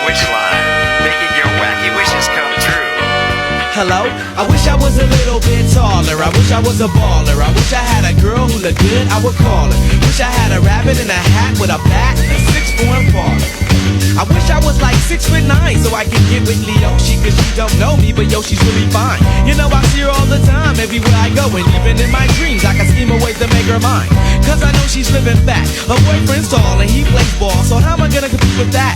wish line, making your wacky wishes come true. Hello? I wish I was a little bit taller. I wish I was a baller. I wish I had a girl who looked good, I would call her. Wish I had a rabbit in a hat with a bat and a 6'4" baller. I wish I was like 6'9" so I could get with Leoshi, cause she don't know me, but yo, she's really fine. You know I see her all the time, everywhere I go, and even in my dreams I can scheme a way to make her mine. Cause I know she's living fat, her boyfriend's tall and he plays ball, so how am I gonna compete with that?